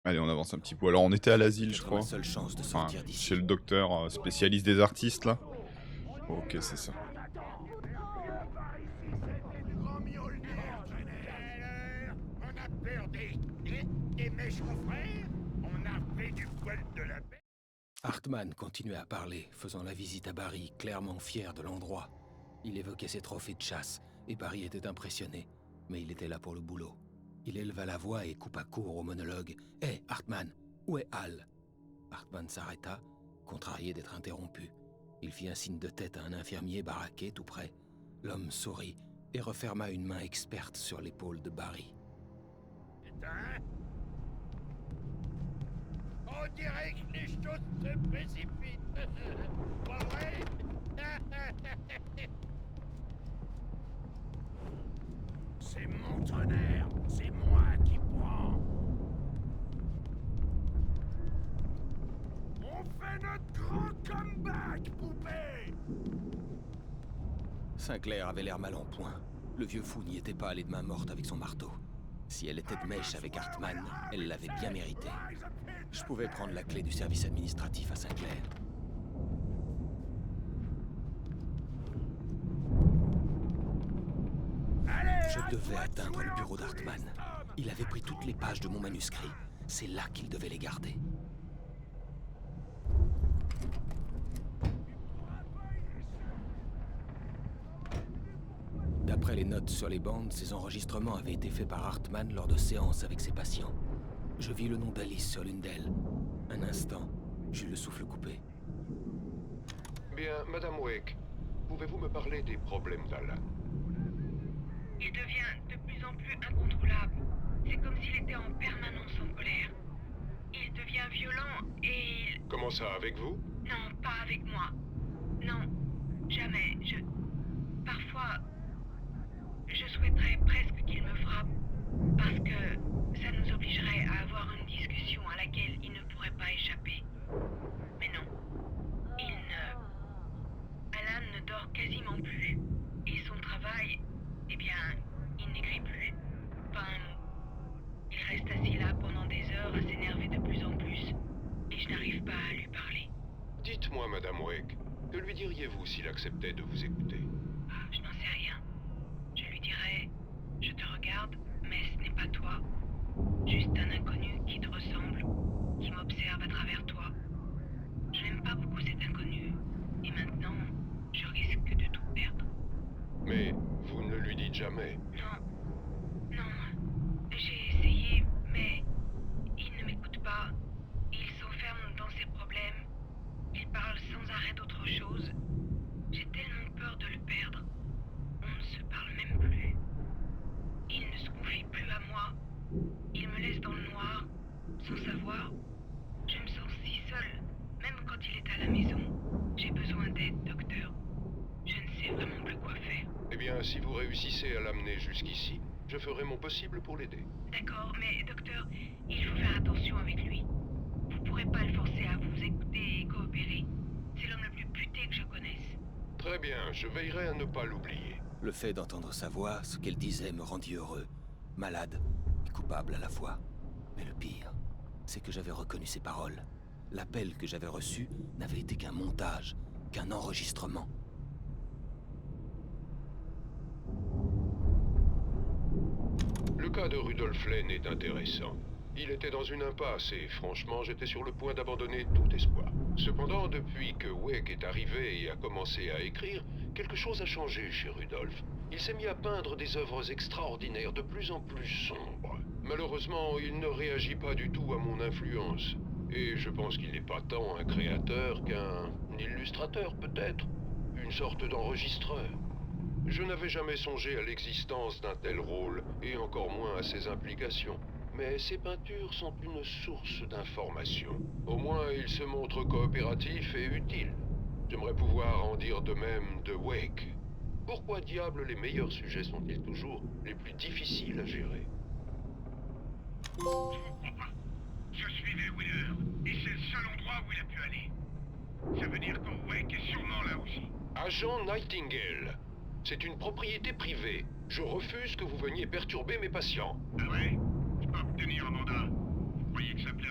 Allez, on avance un petit peu. Alors, on était à l'asile, je Peut-être crois. ma seule chance de Enfin, sortir d'ici. chez le docteur spécialiste des artistes, là. Ok, c'est ça. On a peur des méchants frères. On a pris du poil de la bête. Hartmann continuait à parler, faisant la visite à Barry, clairement fier de l'endroit. Il évoquait ses trophées de chasse, et Barry était impressionné, mais il était là pour le boulot. Il éleva la voix et coupa court au monologue. « Hé, Hartmann, où est Hal ?» Hartmann s'arrêta, contrarié d'être interrompu. Il fit un signe de tête à un infirmier baraqué tout près. L'homme sourit et referma une main experte sur l'épaule de Barry. Putain. On dirait que les choses se précipitent. Pas vrai? C'est mon tonnerre. C'est moi qui prends. On fait notre grand comeback, poupée. Sinclair avait l'air mal en point. Le vieux fou n'y était pas allé de main morte avec son marteau. Si elle était de mèche avec Hartmann, elle l'avait bien mérité. Je pouvais prendre la clé du service administratif à Sinclair. Je devais atteindre le bureau d'Hartmann. Il avait pris toutes les pages de mon manuscrit. C'est là qu'il devait les garder. D'après les notes sur les bandes, ces enregistrements avaient été faits par Hartmann lors de séances avec ses patients. Je vis le nom d'Alice sur l'une d'elles. Un instant, j'eus le souffle coupé. Bien, Madame Wake, pouvez-vous me parler des problèmes d'Alan? Il devient de plus en plus incontrôlable. C'est comme s'il était en permanence en colère. Il devient violent et il... Comment ça, avec vous? Non, pas avec moi. Non, jamais. Parfois, je souhaiterais presque qu'il me frappe. Parce que ça nous obligerait à avoir une discussion à laquelle il ne pourrait pas échapper. Mais non. Alan ne dort quasiment plus. Et son travail, eh bien, il n'écrit plus. Pas un mot. Il reste assis là pendant des heures à s'énerver de plus en plus. Et je n'arrive pas à lui parler. Dites-moi, Madame Wake, que lui diriez-vous s'il acceptait de vous écouter? Ah, je n'en sais rien. Je lui dirais, je te regarde, mais ce n'est pas toi. Juste un inconnu qui te ressemble, qui m'observe à travers toi. Je n'aime pas beaucoup cet inconnu. Et maintenant, je risque de tout perdre. Mais vous ne lui dites jamais. Non. Non. J'ai essayé, mais il ne m'écoute pas. Il s'enferme dans ses problèmes. Il parle sans arrêt d'autre chose. J'ai tellement peur de le perdre. On ne se parle même plus. Il ne se confie plus à moi. Il me laisse dans le noir, sans savoir. Je me sens si seule, même quand il est à la maison. J'ai besoin d'aide, docteur. Je ne sais vraiment plus quoi faire. Eh bien, si vous réussissez à l'amener jusqu'ici, je ferai mon possible pour l'aider. D'accord, mais docteur, il faut faire attention avec lui. Vous pourrez pas le forcer à vous écouter et coopérer. C'est l'homme le plus buté que je connaisse. Très bien, je veillerai à ne pas l'oublier. Le fait d'entendre sa voix, ce qu'elle disait, me rendit heureux, malade et coupable à la fois. Mais le pire, c'est que j'avais reconnu ses paroles. L'appel que j'avais reçu n'avait été qu'un montage, qu'un enregistrement. Le cas de Rudolf Lane est intéressant. Il était dans une impasse et franchement, j'étais sur le point d'abandonner tout espoir. Cependant, depuis que Wake est arrivé et a commencé à écrire, quelque chose a changé chez Rudolf. Il s'est mis à peindre des œuvres extraordinaires, de plus en plus sombres. Malheureusement, il ne réagit pas du tout à mon influence. Et je pense qu'il n'est pas tant un créateur qu'un illustrateur, peut-être. Une sorte d'enregistreur. Je n'avais jamais songé à l'existence d'un tel rôle, et encore moins à ses implications. Mais ces peintures sont une source d'information. Au moins, il se montre coopératif et utile. J'aimerais pouvoir en dire de même de Wake. Pourquoi diable les meilleurs sujets sont-ils toujours les plus difficiles à gérer? Je vous crois pas. Je suivais Wheeler, et c'est le seul endroit où il a pu aller. Ça veut dire que Wake est sûrement là aussi. Agent Nightingale, c'est une propriété privée. Je refuse que vous veniez perturber mes patients. Ah ouais? Je peux obtenir un mandat. Vous croyez que ça plaît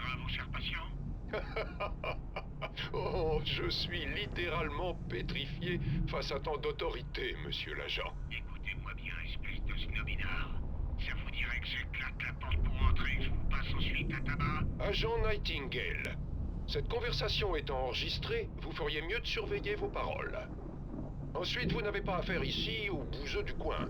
Oh, je suis littéralement pétrifié face à tant d'autorité, monsieur l'agent. Écoutez-moi bien, espèce de snobinard. Ça vous dirait que j'éclate la porte pour entrer et que je vous passe ensuite à tabac? Agent Nightingale, cette conversation étant enregistrée, vous feriez mieux de surveiller vos paroles. Ensuite, vous n'avez pas affaire ici aux bouseux du coin.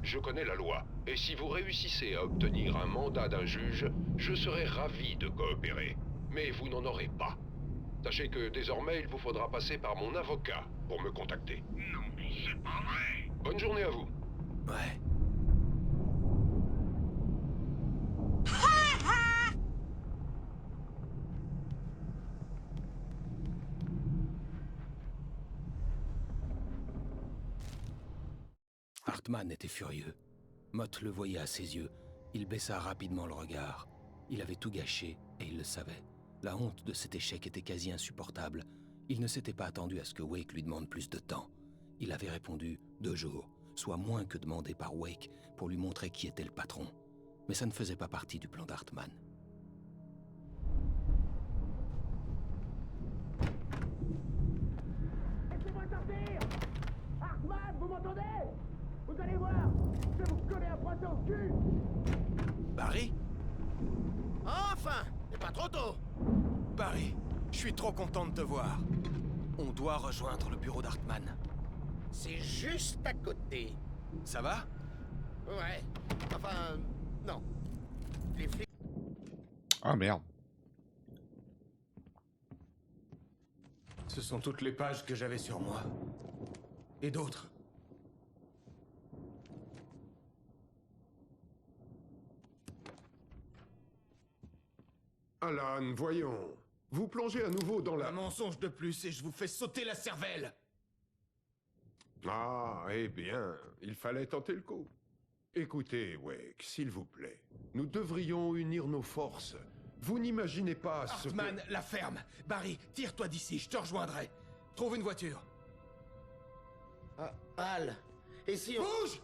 Je connais la loi, et si vous réussissez à obtenir un mandat d'un juge, je serai ravi de coopérer. Mais vous n'en aurez pas. Sachez que désormais, il vous faudra passer par mon avocat pour me contacter. Non, mais c'est pas vrai. Bonne journée à vous. Ouais. Hartman était furieux. Mott le voyait à ses yeux. Il baissa rapidement le regard. Il avait tout gâché, et il le savait. La honte de cet échec était quasi insupportable. Il ne s'était pas attendu à ce que Wake lui demande plus de temps. Il avait répondu 2 jours, soit moins que demandé par Wake pour lui montrer qui était le patron. Mais ça ne faisait pas partie du plan d'Hartman. Laissez-moi sortir! Hartman, vous m'entendez? Vous allez voir! Je vais vous coller un poisson au cul! Barry? Enfin! C'est pas trop tôt! Barry, je suis trop content de te voir. On doit rejoindre le bureau d'Hartman. C'est juste à côté. Ça va? Ouais. Enfin, non. Les flics... Ah merde. Ce sont toutes les pages que j'avais sur moi. Et d'autres. Alan, voyons. Vous plongez à nouveau dans Un mensonge de plus et je vous fais sauter la cervelle. Ah, eh bien, il fallait tenter le coup. Écoutez, Wake, s'il vous plaît. Nous devrions unir nos forces. Vous n'imaginez pas ce que... Hartman, la ferme. Barry, tire-toi d'ici, je te rejoindrai. Trouve une voiture. Al, et si on... Bouge!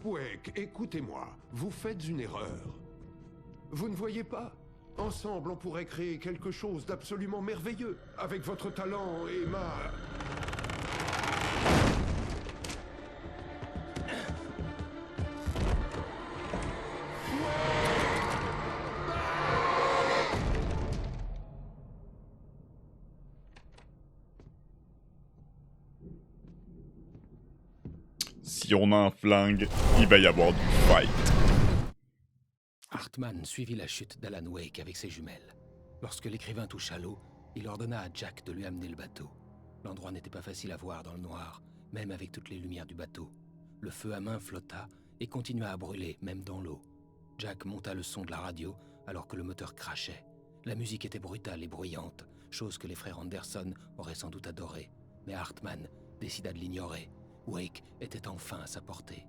Wake, écoutez-moi. Vous faites une erreur. Vous ne voyez pas? Ensemble, on pourrait créer quelque chose d'absolument merveilleux. Avec votre talent et ma... Si on a un flingue, il va y avoir du fight. Hartman suivit la chute d'Alan Wake avec ses jumelles. Lorsque l'écrivain toucha l'eau, il ordonna à Jack de lui amener le bateau. L'endroit n'était pas facile à voir dans le noir, même avec toutes les lumières du bateau. Le feu à main flotta et continua à brûler, même dans l'eau. Jack monta le son de la radio alors que le moteur crachait. La musique était brutale et bruyante, chose que les frères Anderson auraient sans doute adoré. Mais Hartman décida de l'ignorer. Wake était enfin à sa portée.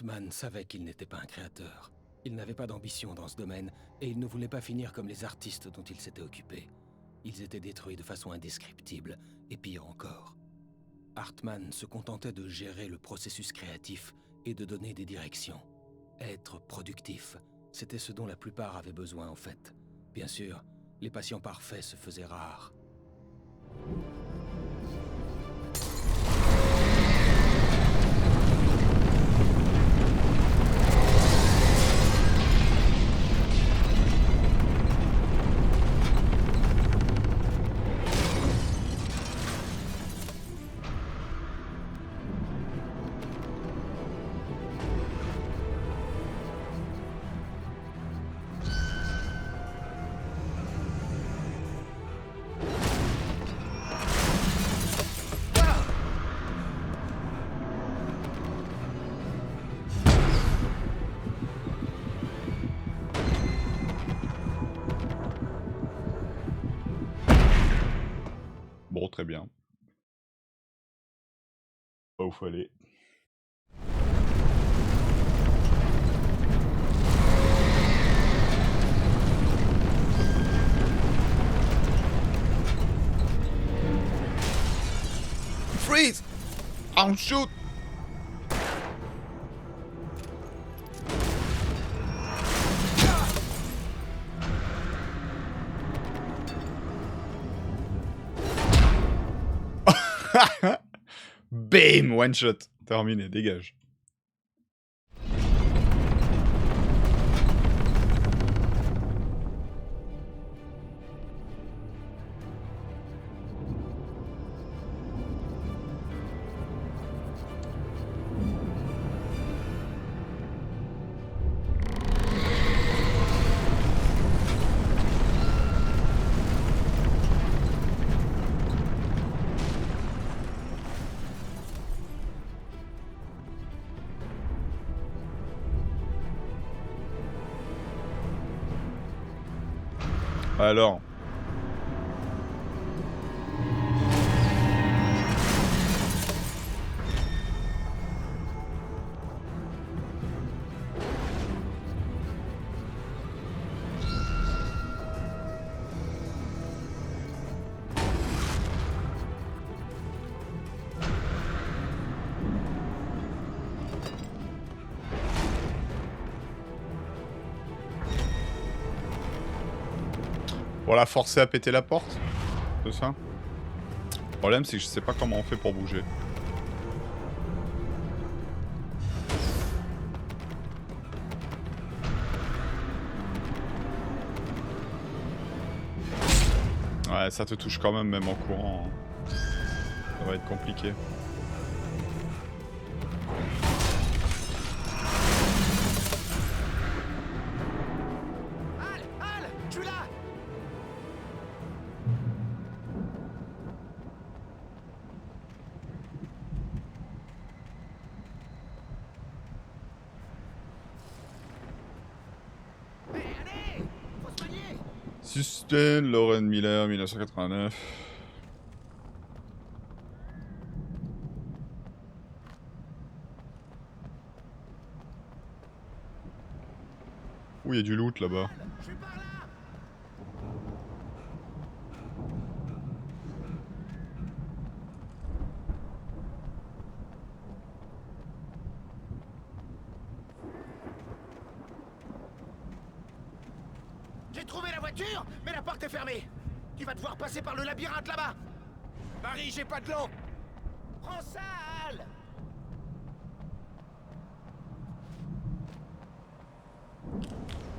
Hartman savait qu'il n'était pas un créateur. Il n'avait pas d'ambition dans ce domaine, et il ne voulait pas finir comme les artistes dont il s'était occupé. Ils étaient détruits de façon indescriptible, et pire encore. Hartman se contentait de gérer le processus créatif et de donner des directions. Être productif, c'était ce dont la plupart avaient besoin en fait. Bien sûr, les patients parfaits se faisaient rares. Bon, très bien. Pas où faut aller. Freeze! Don't shoot! Bam! One shot. Terminé, dégage. Alors. Pour la forcer à péter la porte. C'est ça. Le problème, c'est que je sais pas comment on fait pour bouger. Ouais, ça te touche quand même en courant. Hein. Ça va être compliqué. Sustain, Lauren Miller, 1989. Ouh, il y a du loot là-bas. J'ai trouvé la voiture, mais la porte est fermée. Tu vas devoir passer par le labyrinthe là-bas. Marie, j'ai pas de l'eau. Prends ça, Al.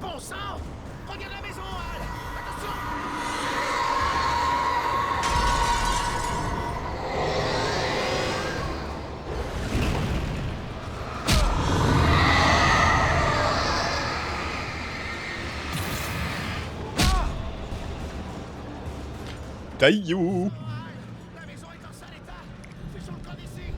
Bon sang! Regarde la maison, Al. Attention! Taillou! La maison est en sale état. C'est chaud le camp d'ici.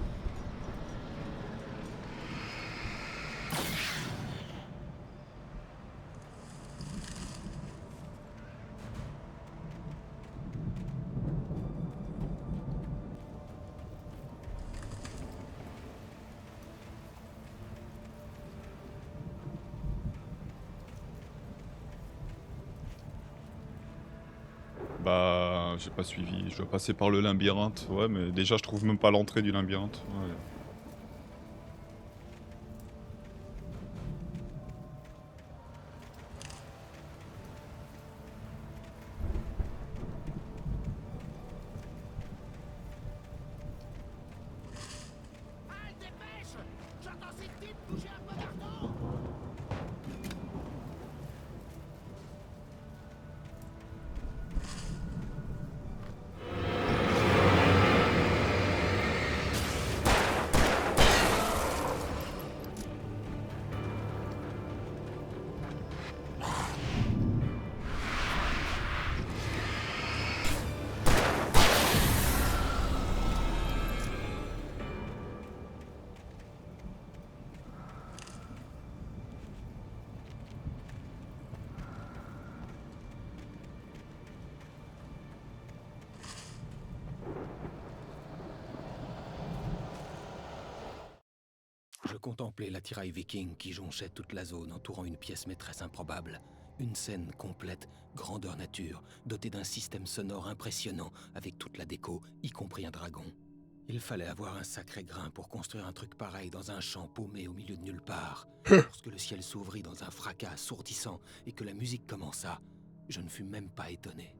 J'ai pas suivi. Je dois passer par le labyrinthe. Ouais, mais déjà, je trouve même pas l'entrée du labyrinthe. Ouais. Allez, dépêche! J'entends ces types bouger un peu partout! Je contemplais l'attirail viking qui jonchait toute la zone entourant une pièce maîtresse improbable. Une scène complète, grandeur nature, dotée d'un système sonore impressionnant avec toute la déco, y compris un dragon. Il fallait avoir un sacré grain pour construire un truc pareil dans un champ paumé au milieu de nulle part. Lorsque le ciel s'ouvrit dans un fracas assourdissant et que la musique commença, je ne fus même pas étonné.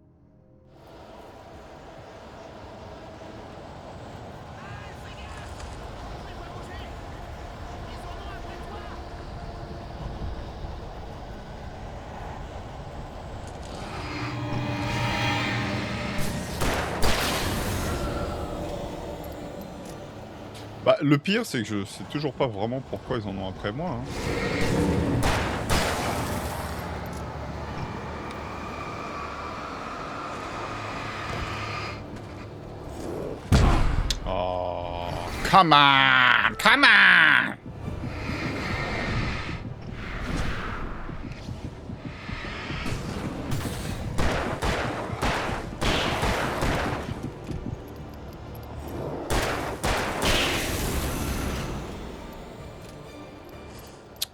Bah, le pire, c'est que je sais toujours pas vraiment pourquoi ils en ont après moi. Hein. Oh, come on, come on!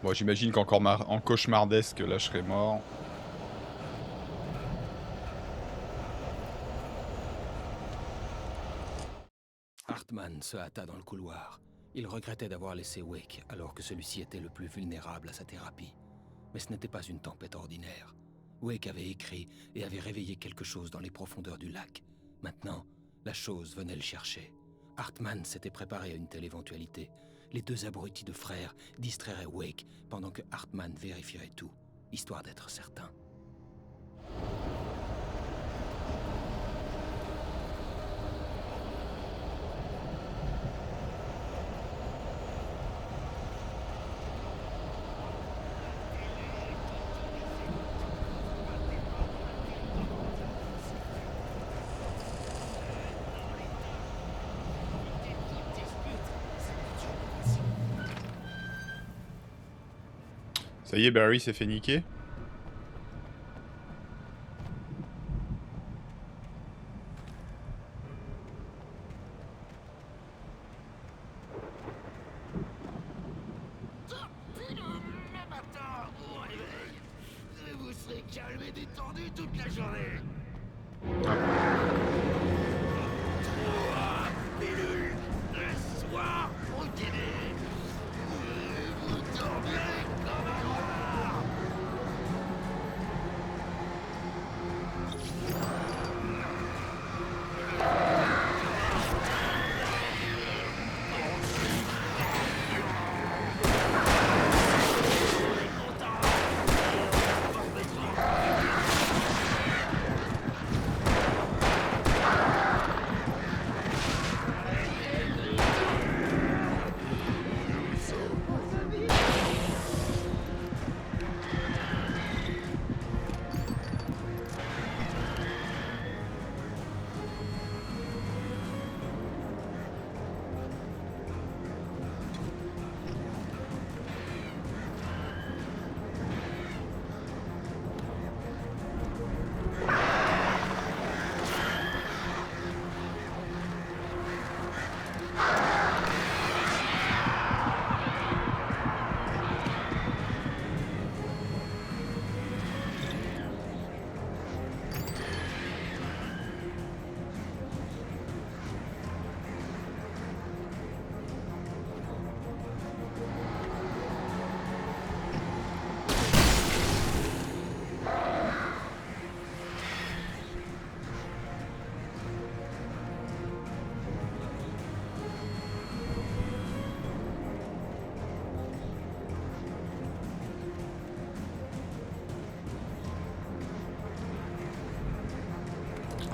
Bon, j'imagine qu'encore en cauchemardesque, là, je serais mort. Hartman se hâta dans le couloir. Il regrettait d'avoir laissé Wake alors que celui-ci était le plus vulnérable à sa thérapie. Mais ce n'était pas une tempête ordinaire. Wake avait écrit et avait réveillé quelque chose dans les profondeurs du lac. Maintenant, la chose venait le chercher. Hartman s'était préparé à une telle éventualité. Les deux abrutis de frères distrairaient Wake pendant que Hartman vérifierait tout, histoire d'être certain. Ça y est, Barry s'est fait niquer. Puis le même matin, au réveil, vous serez calme et détendu toute la journée. Trois pilules le soir au dîner. Vous dormez comme un roi.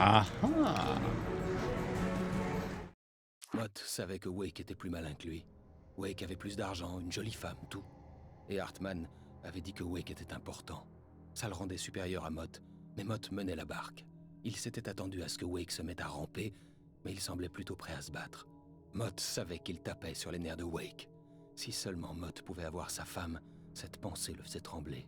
Ah ah. Mott savait que Wake était plus malin que lui. Wake avait plus d'argent, une jolie femme, tout. Et Hartman avait dit que Wake était important. Ça le rendait supérieur à Mott, mais Mott menait la barque. Il s'était attendu à ce que Wake se mette à ramper, mais il semblait plutôt prêt à se battre. Mott savait qu'il tapait sur les nerfs de Wake. Si seulement Mott pouvait avoir sa femme, cette pensée le faisait trembler.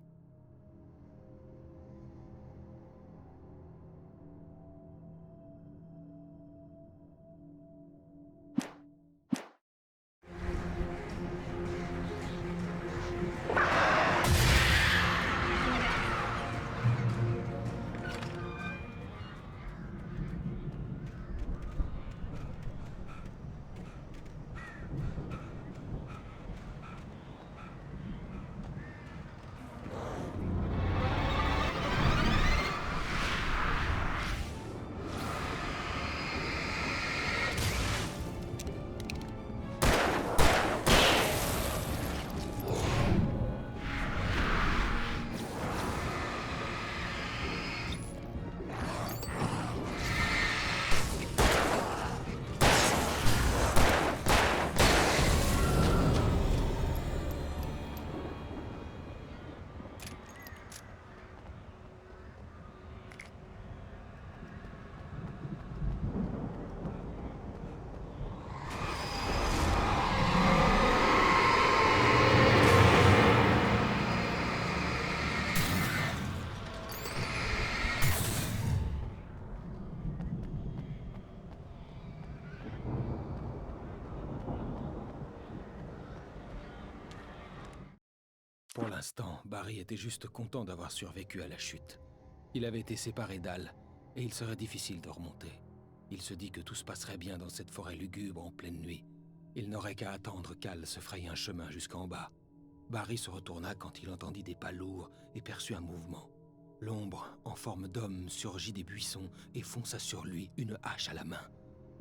Pour l'instant, Barry était juste content d'avoir survécu à la chute. Il avait été séparé d'Al, et il serait difficile de remonter. Il se dit que tout se passerait bien dans cette forêt lugubre en pleine nuit. Il n'aurait qu'à attendre qu'Al se fraye un chemin jusqu'en bas. Barry se retourna quand il entendit des pas lourds et perçut un mouvement. L'ombre, en forme d'homme, surgit des buissons et fonça sur lui, une hache à la main.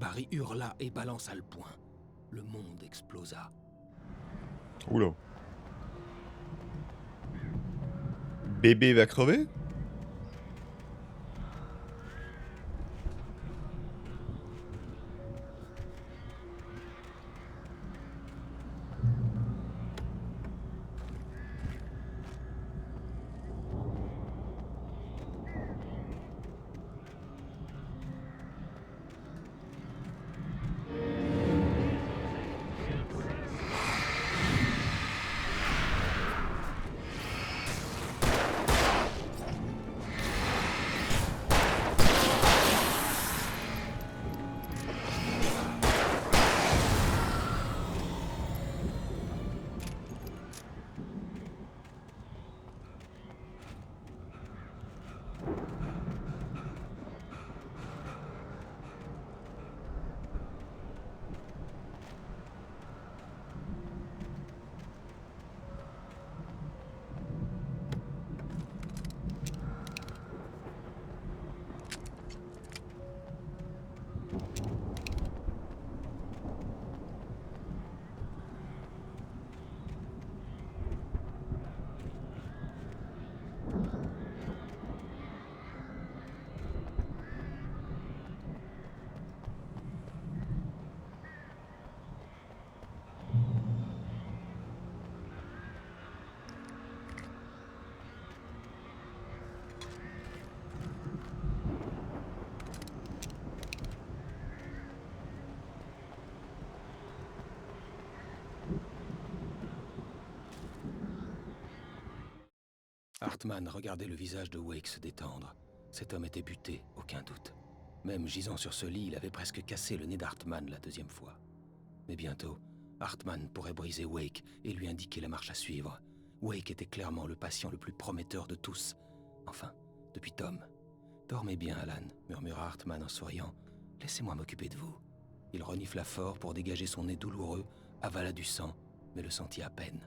Barry hurla et balança le poing. Le monde explosa. Oula. Bébé va crever? Hartman regardait le visage de Wake se détendre. Cet homme était buté, aucun doute. Même gisant sur ce lit, il avait presque cassé le nez d'Hartman la deuxième fois. Mais bientôt, Hartman pourrait briser Wake et lui indiquer la marche à suivre. Wake était clairement le patient le plus prometteur de tous. Enfin, depuis Tom. « Dormez bien, Alan », murmura Hartman en souriant. « Laissez-moi m'occuper de vous. » Il renifla fort pour dégager son nez douloureux, avala du sang, mais le sentit à peine.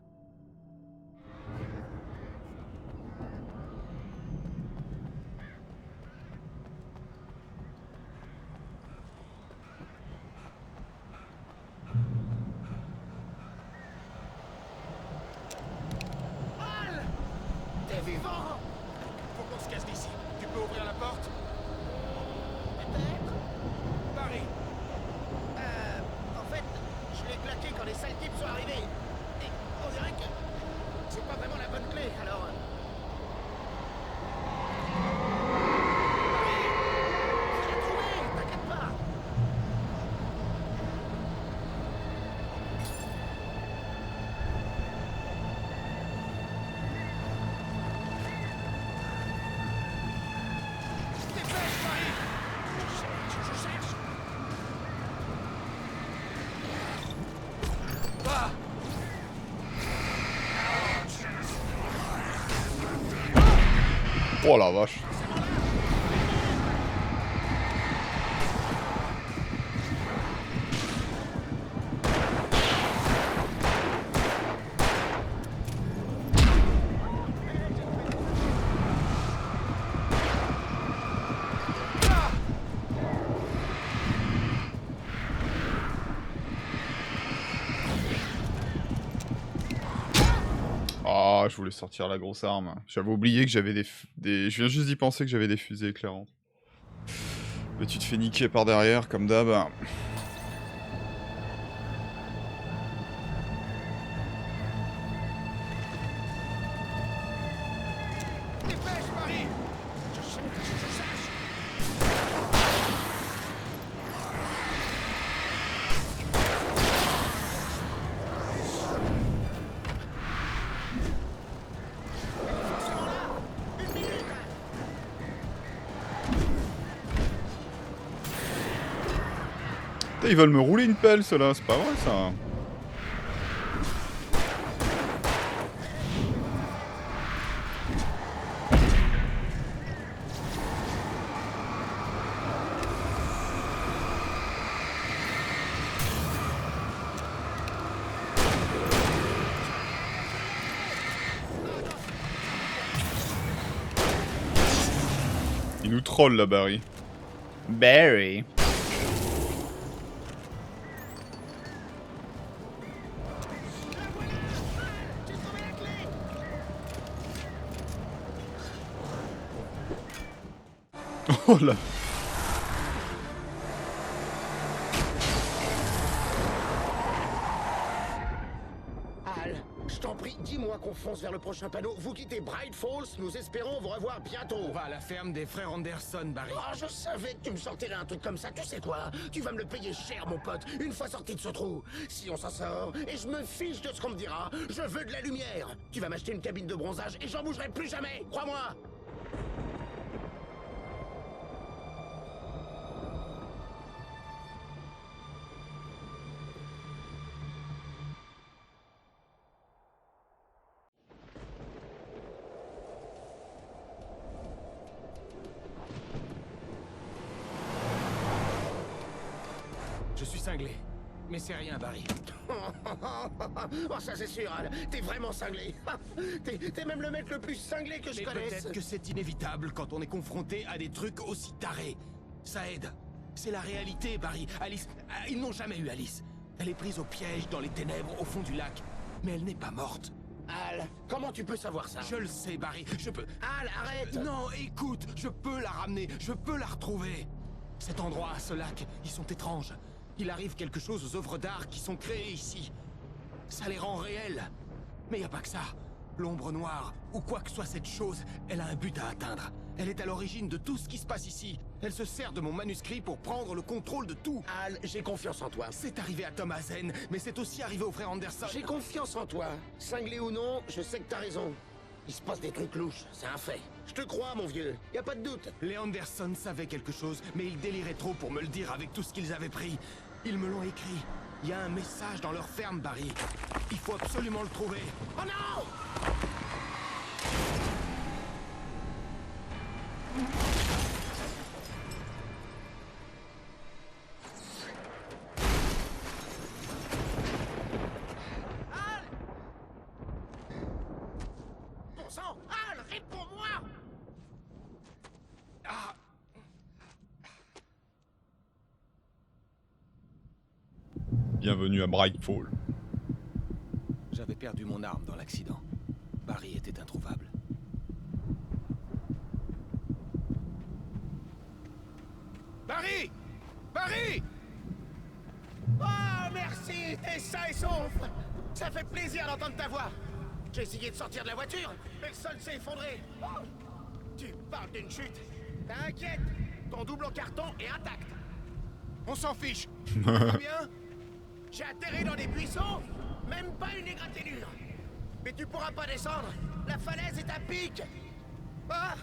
T'es vivant! Faut qu'on se casse d'ici. Tu peux ouvrir la porte? arriver. Et on dirait que c'est pas vraiment la bonne clé, alors... Barry, je l'ai trouvé, t'inquiète pas. Dépêche, Barry. Je cherche. Ah! Oh la vache. Ah, je voulais sortir la grosse arme. J'avais oublié que j'avais des... Je viens juste d'y penser que j'avais des fusées éclairantes. Mais tu te fais niquer par derrière, comme d'hab. Dépêche, Barry. Je cherche. Putain, ils veulent me rouler une pelle, ceux-là. C'est pas vrai, ça. Il nous troll, là, Barry. Barry. Oh là. Al, je t'en prie, dis-moi qu'on fonce vers le prochain panneau. Vous quittez Bright Falls, nous espérons vous revoir bientôt. On va à la ferme des frères Anderson, Barry. Oh, je savais que tu me sortirais un truc comme ça. Tu sais quoi? Tu vas me le payer cher, mon pote, une fois sorti de ce trou. Si on s'en sort, et je me fiche de ce qu'on me dira, je veux de la lumière. Tu vas m'acheter une cabine de bronzage et j'en bougerai plus jamais, crois-moi. Je suis cinglé. Mais c'est rien, Barry. Oh, ça c'est sûr, Al. T'es vraiment cinglé. T'es même le mec le plus cinglé que je Mais connaisse. peut-être que c'est inévitable quand on est confronté à des trucs aussi tarés. Ça aide. C'est la réalité, Barry. Alice... Ils n'ont jamais eu Alice. Elle est prise au piège dans les ténèbres au fond du lac. Mais elle n'est pas morte. Al, comment tu peux savoir ça? Je le sais, Barry. Je peux... Al, arrête. Non, écoute, je peux la ramener. Je peux la retrouver. Cet endroit, ce lac, ils sont étranges. Il arrive quelque chose aux œuvres d'art qui sont créées ici. Ça les rend réelles. Mais y a pas que ça. L'ombre noire, ou quoi que soit cette chose, elle a un but à atteindre. Elle est à l'origine de tout ce qui se passe ici. Elle se sert de mon manuscrit pour prendre le contrôle de tout. Al, j'ai confiance en toi. C'est arrivé à Thomas Zen, mais c'est aussi arrivé aux frères Anderson. J'ai confiance en toi. Cinglé ou non, je sais que t'as raison. Il se passe des trucs louches, c'est un fait. Je te crois, mon vieux. Y a pas de doute. Les Anderson savaient quelque chose, mais ils déliraient trop pour me le dire avec tout ce qu'ils avaient pris. Ils me l'ont écrit. Il y a un message dans leur ferme, Barry. Il faut absolument le trouver. Oh non! Al! Bon sang! Al, réponds-moi! Ah! Bienvenue à Brightfall. J'avais perdu mon arme dans l'accident. Barry était introuvable. Barry! Barry! Oh, merci! T'es sain et sauf! Ça fait plaisir d'entendre ta voix. J'ai essayé de sortir de la voiture, mais le sol s'est effondré. Oh, tu parles d'une chute. T'inquiète, ton double en carton est intact. On s'en fiche. Combien? J'ai atterri dans des buissons, même pas une égratignure. Mais tu pourras pas descendre, la falaise est à pic. Ah,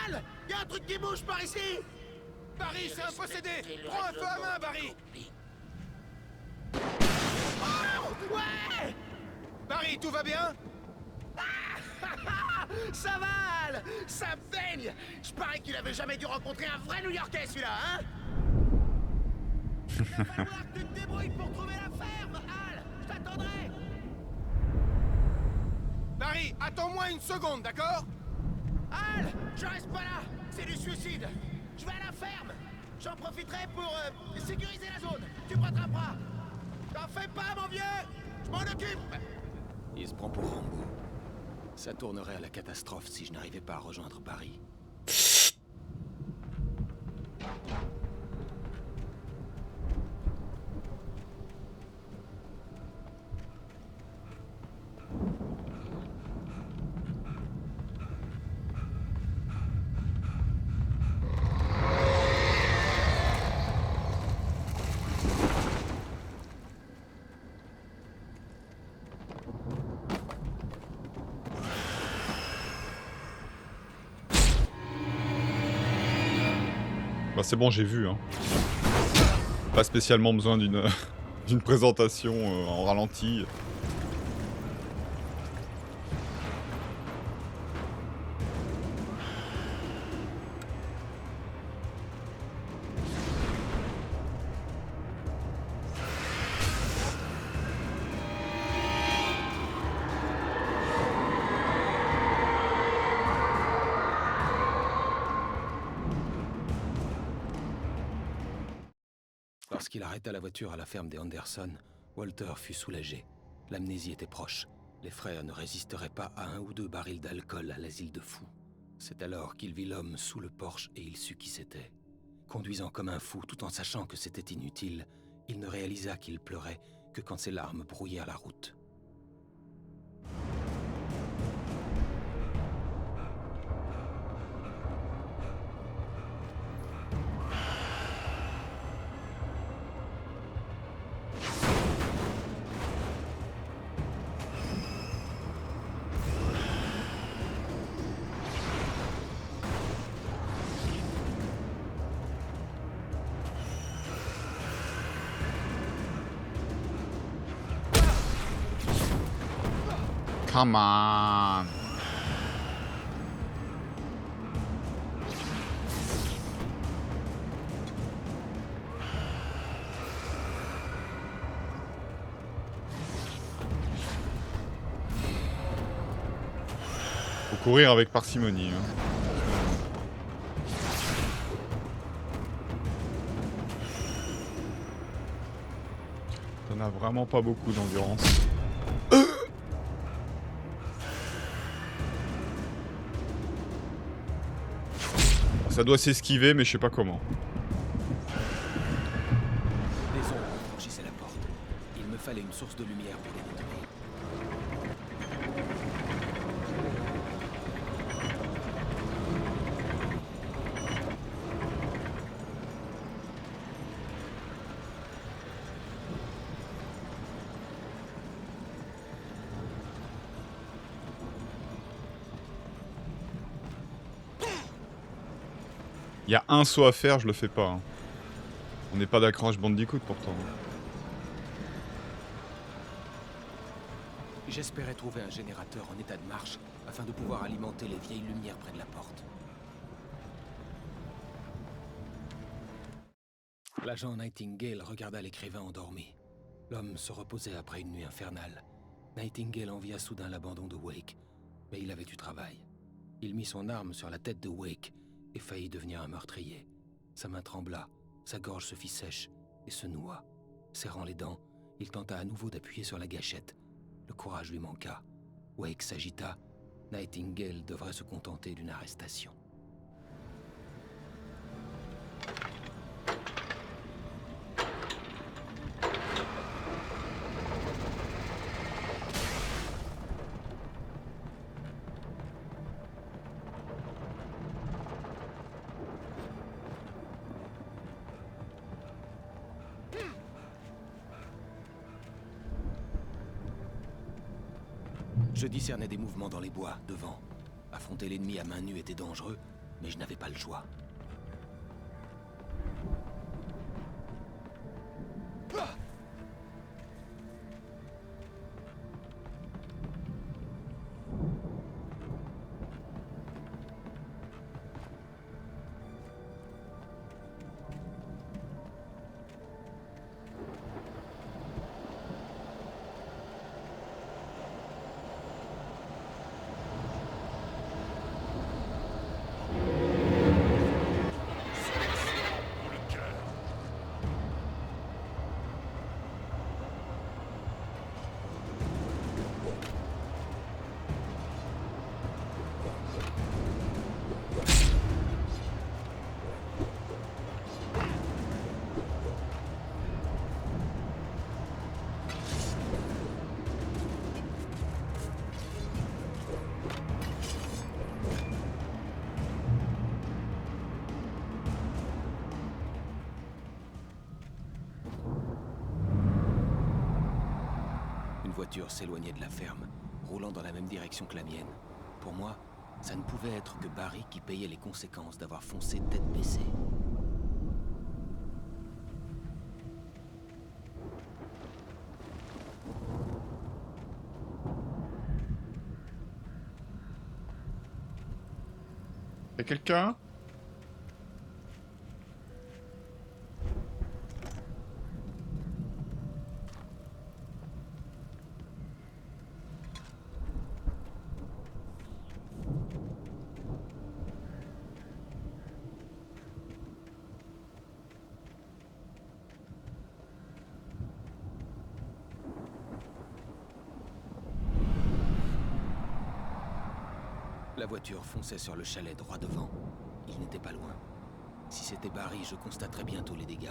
Al, y a un truc qui bouge par ici. Barry, c'est un possédé. Prends un feu à main, Barry. Oh, ouais. Barry, tout va bien? Ça va, Al. Ça baigne. Je parie qu'il avait jamais dû rencontrer un vrai New-Yorkais, celui-là, hein? Il va falloir que tu te débrouilles pour trouver la ferme, Al. Je t'attendrai. Barry, attends-moi une seconde, d'accord? Al, je reste pas là. C'est du suicide. Je vais à la ferme. J'en profiterai pour sécuriser la zone. Tu me rattraperas. T'en fais pas, mon vieux. Je m'en occupe. Il se prend pour Rambo. Ça tournerait à la catastrophe si je n'arrivais pas à rejoindre Barry. Bah c'est bon, j'ai vu, hein. Pas spécialement besoin d'une d'une présentation en ralenti. Lorsqu'il arrêta la voiture à la ferme des Anderson, Walter fut soulagé. L'amnésie était proche. Les frères ne résisteraient pas à 1 ou 2 barils d'alcool à l'asile de fous. C'est alors qu'il vit l'homme sous le porche et il sut qui c'était. Conduisant comme un fou tout en sachant que c'était inutile, il ne réalisa qu'il pleurait que quand ses larmes brouillèrent la route. Come on. Faut courir avec parcimonie, hein. T'en as vraiment pas beaucoup d'endurance. Ça doit s'esquiver, mais je sais pas comment. Des ombres franchissaient la porte. Il me fallait une source de lumière pour les détourner. Il y a un saut à faire, je le fais pas. Hein. On n'est pas d'accroche Bandicoot pourtant. J'espérais trouver un générateur en état de marche afin de pouvoir alimenter les vieilles lumières près de la porte. L'agent Nightingale regarda l'écrivain endormi. L'homme se reposait après une nuit infernale. Nightingale envia soudain l'abandon de Wake, mais il avait du travail. Il mit son arme sur la tête de Wake et faillit devenir un meurtrier. Sa main trembla, sa gorge se fit sèche et se noua. Serrant les dents, il tenta à nouveau d'appuyer sur la gâchette. Le courage lui manqua. Wake s'agita. Nightingale devrait se contenter d'une arrestation. Je discernais des mouvements dans les bois, devant. Affronter l'ennemi à main nue était dangereux, mais je n'avais pas le choix. Une voiture s'éloignait de la ferme, roulant dans la même direction que la mienne. Pour moi, ça ne pouvait être que Barry qui payait les conséquences d'avoir foncé tête baissée. Y'a quelqu'un? La voiture fonçait sur le chalet droit devant. Il n'était pas loin. Si c'était Barry, je constaterais bientôt les dégâts.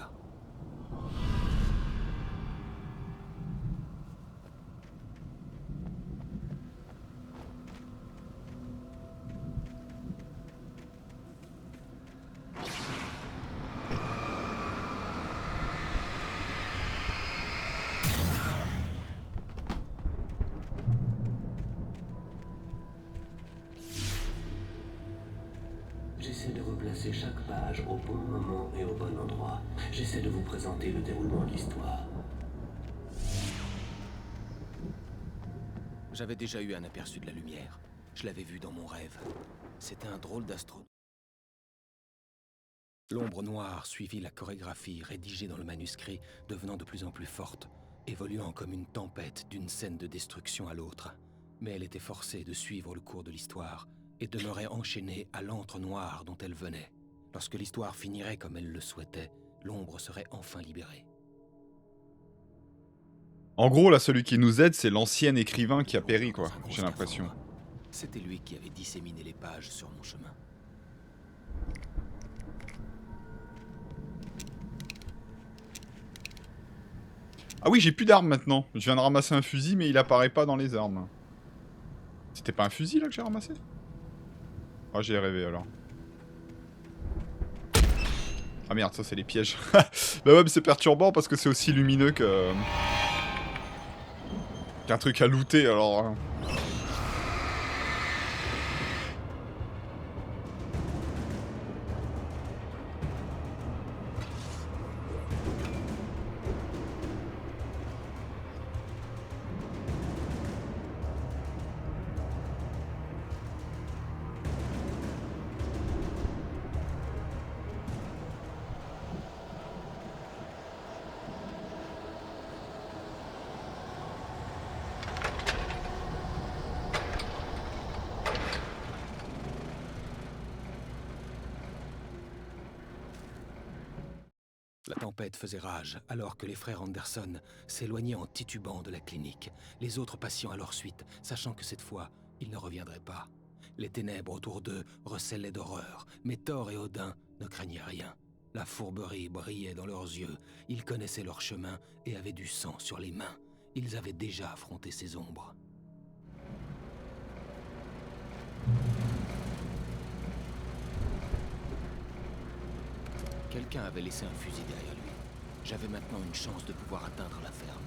J'essaie de replacer chaque page au bon moment et au bon endroit. J'essaie de vous présenter le déroulement de l'histoire. J'avais déjà eu un aperçu de la lumière. Je l'avais vu dans mon rêve. C'était un drôle d'astronaute. L'ombre noire suivit la chorégraphie rédigée dans le manuscrit, devenant de plus en plus forte, évoluant comme une tempête d'une scène de destruction à l'autre. Mais elle était forcée de suivre le cours de l'histoire et demeurait enchaînée à l'antre noir dont elle venait. Lorsque l'histoire finirait comme elle le souhaitait, l'ombre serait enfin libérée. En gros, là, celui qui nous aide, c'est l'ancien écrivain qui a péri, quoi. J'ai l'impression. C'était lui qui avait disséminé les pages sur mon chemin. Ah oui, j'ai plus d'armes maintenant. Je viens de ramasser un fusil, mais il apparaît pas dans les armes. C'était pas un fusil, là, que j'ai ramassé? Ah, j'ai rêvé, alors. Ah merde, ça, c'est les pièges. Bah ouais, mais c'est perturbant, parce que c'est aussi lumineux que... qu'un truc à looter, alors... La tempête faisait rage, alors que les frères Anderson s'éloignaient en titubant de la clinique, les autres patients à leur suite, sachant que cette fois, ils ne reviendraient pas. Les ténèbres autour d'eux recèlaient d'horreur, mais Thor et Odin ne craignaient rien. La fourberie brillait dans leurs yeux, ils connaissaient leur chemin et avaient du sang sur les mains. Ils avaient déjà affronté ces ombres. Quelqu'un avait laissé un fusil derrière lui. J'avais maintenant une chance de pouvoir atteindre la ferme.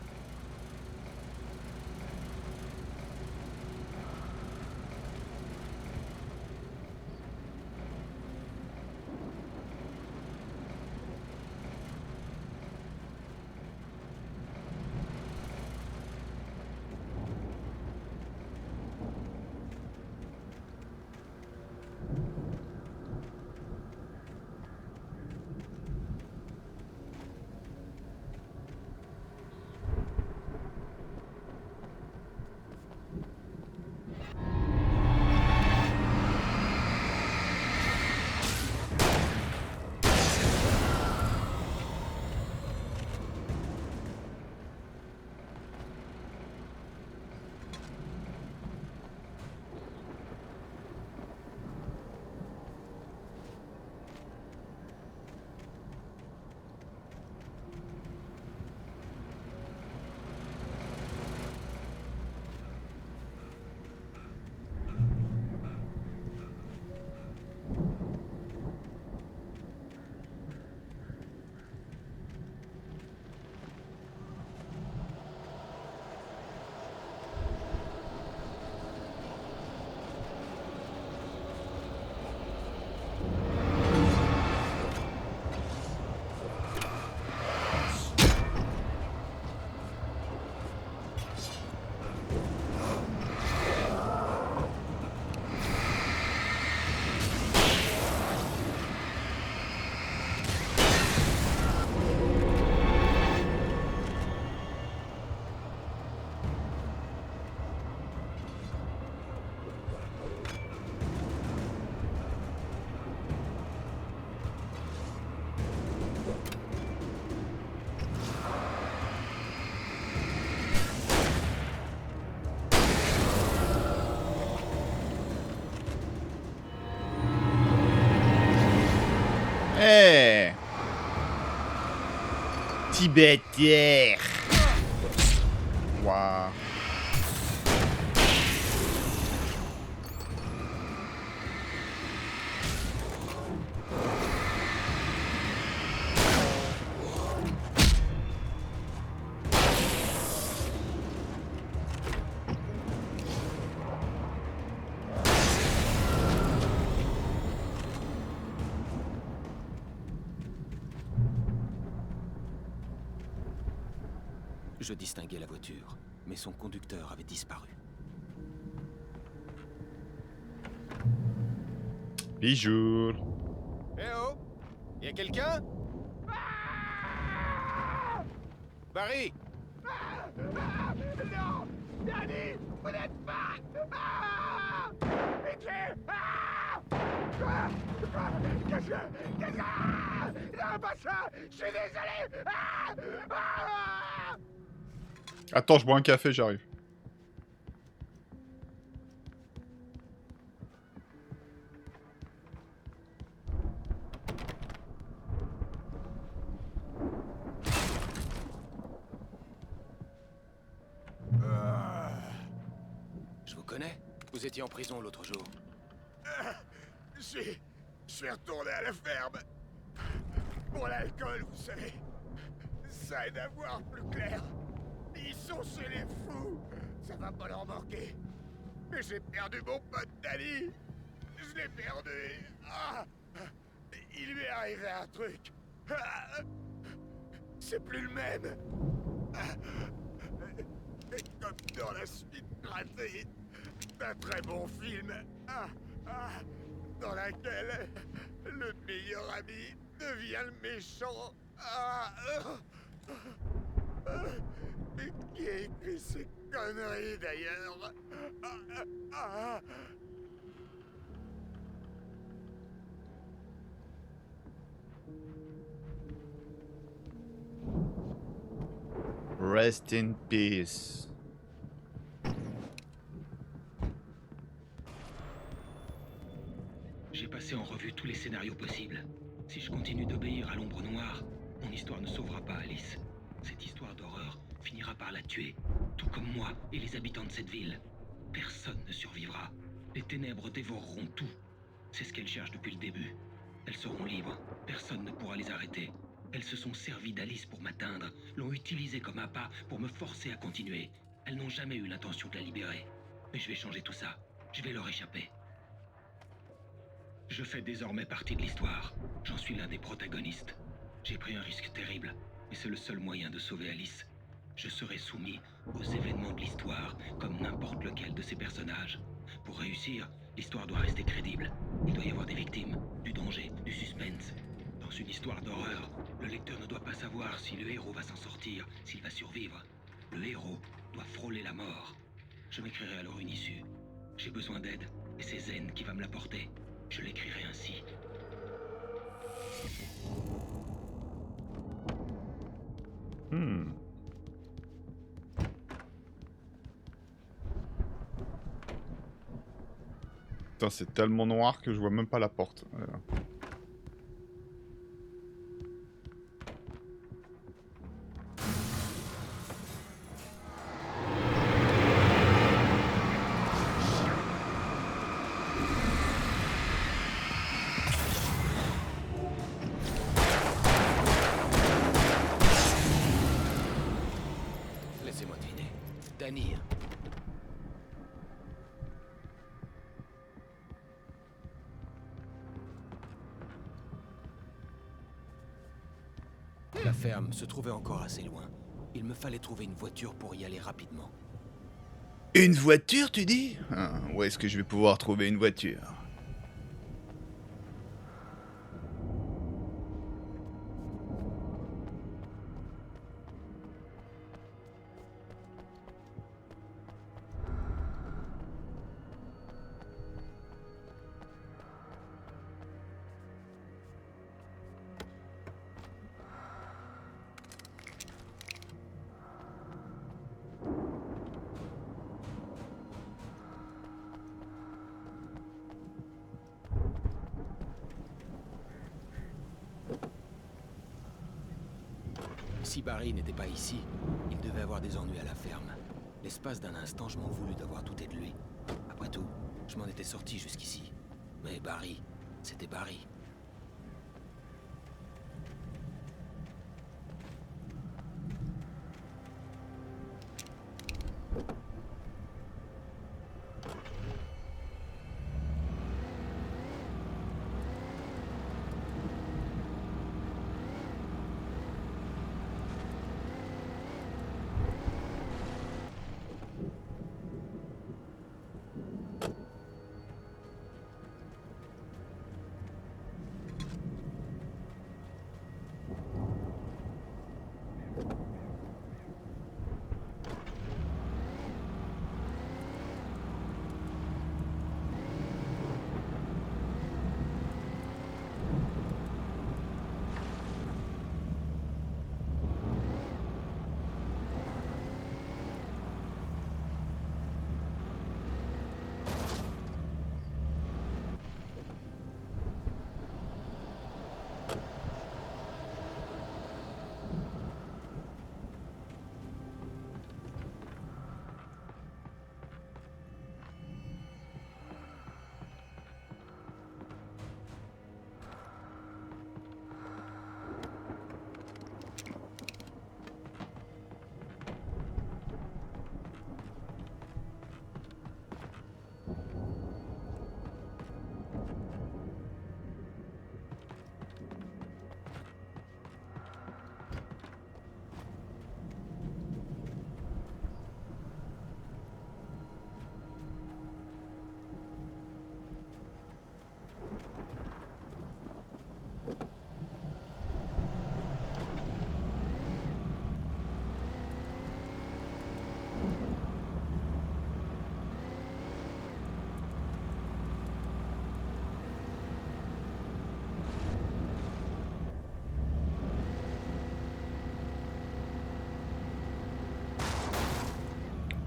Tibétaire. Waouh. Je distinguais la voiture, mais son conducteur avait disparu. Bijou. Eh oh! Y'a quelqu'un? Barry! Non! Danny! Vous n'êtes pas! Pitié! Qu'est-ce que... Non, pas ça! Je suis désolé! Attends, je bois un café, j'arrive. Je vous connais? Vous étiez en prison l'autre jour. Je suis retourné à la ferme. Pour l'alcool, vous savez. Ça aide à voir plus clair. Ils sont chez les fous. Ça va pas leur manquer. Mais j'ai perdu mon pote Danny. Je l'ai perdu. Ah, il lui est arrivé un truc. Ah, c'est plus le même. Ah, et comme dans la suite ratée d'un très bon film. Dans laquelle le meilleur ami devient le méchant. Mais qui a écrit ces conneries d'ailleurs? Rest in peace. J'ai passé en revue tous les scénarios possibles. Si je continue d'obéir à l'ombre noire, mon histoire ne sauvera pas Alice. Cette histoire d'horreur finira par la tuer, tout comme moi et les habitants de cette ville. Personne ne survivra. Les ténèbres dévoreront tout. C'est ce qu'elles cherchent depuis le début. Elles seront libres. Personne ne pourra les arrêter. Elles se sont servies d'Alice pour m'atteindre, l'ont utilisée comme appât pour me forcer à continuer. Elles n'ont jamais eu l'intention de la libérer. Mais je vais changer tout ça. Je vais leur échapper. Je fais désormais partie de l'histoire. J'en suis l'un des protagonistes. J'ai pris un risque terrible, mais c'est le seul moyen de sauver Alice. Je serai soumis aux événements de l'histoire, comme n'importe lequel de ces personnages. Pour réussir, l'histoire doit rester crédible. Il doit y avoir des victimes, du danger, du suspense. Dans une histoire d'horreur, le lecteur ne doit pas savoir si le héros va s'en sortir, s'il va survivre. Le héros doit frôler la mort. Je m'écrirai alors une issue. J'ai besoin d'aide, et c'est Zen qui va me l'apporter. Je l'écrirai ainsi. Putain, c'est tellement noir que je vois même pas la porte. Laissez-moi deviner. Danny. La ferme se trouvait encore assez loin. Il me fallait trouver une voiture pour y aller rapidement. Une voiture, tu dis? Où est-ce que je vais pouvoir trouver une voiture? Si Barry n'était pas ici, il devait avoir des ennuis à la ferme. L'espace d'un instant, je m'en voulus d'avoir douté de lui. Après tout, je m'en étais sorti jusqu'ici. Mais Barry, c'était Barry.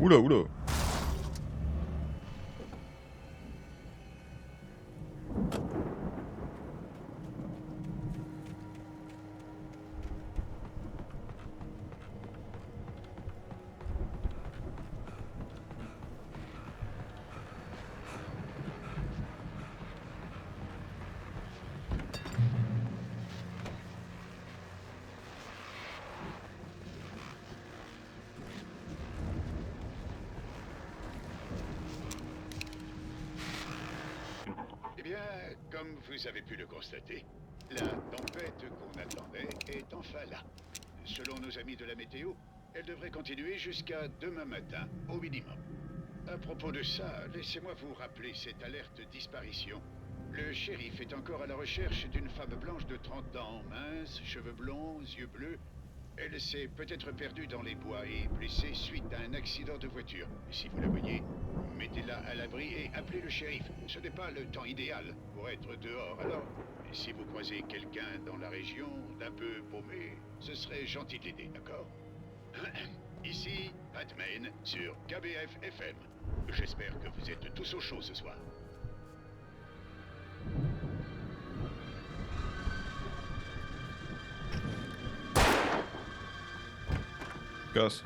Oula, oula. Eh bien, comme vous avez pu le constater, la tempête qu'on attendait est enfin là. Selon nos amis de la météo, elle devrait continuer jusqu'à demain matin, au minimum. À propos de ça, laissez-moi vous rappeler cette alerte disparition. Le shérif est encore à la recherche d'une femme blanche de 30 ans, mince, cheveux blonds, yeux bleus. Elle s'est peut-être perdue dans les bois et blessée suite à un accident de voiture. Si vous la voyez, mettez-la à l'abri et appelez le shérif. Ce n'est pas le temps idéal pour être dehors, alors si vous croisez quelqu'un dans la région d'un peu paumé, ce serait gentil de l'aider, d'accord? Ici, Batman sur KBF FM. J'espère que vous êtes tous au chaud ce soir. Casse.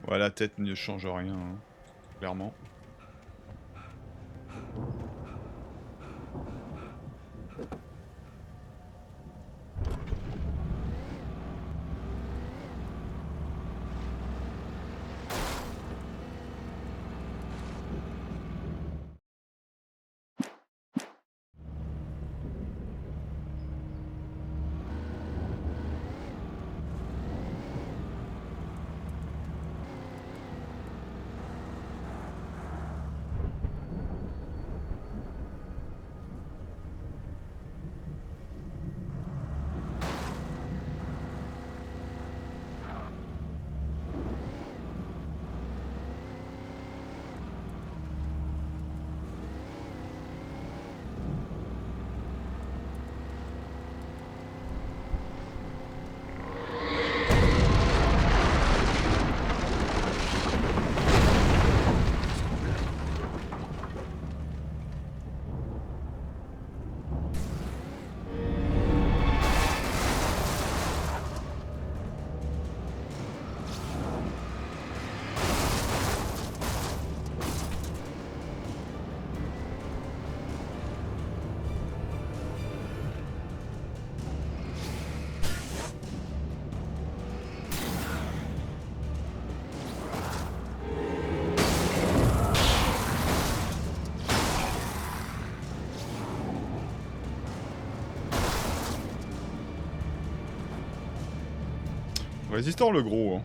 Ouais, la tête ne change rien, hein, clairement. Résistant le gros. Hein.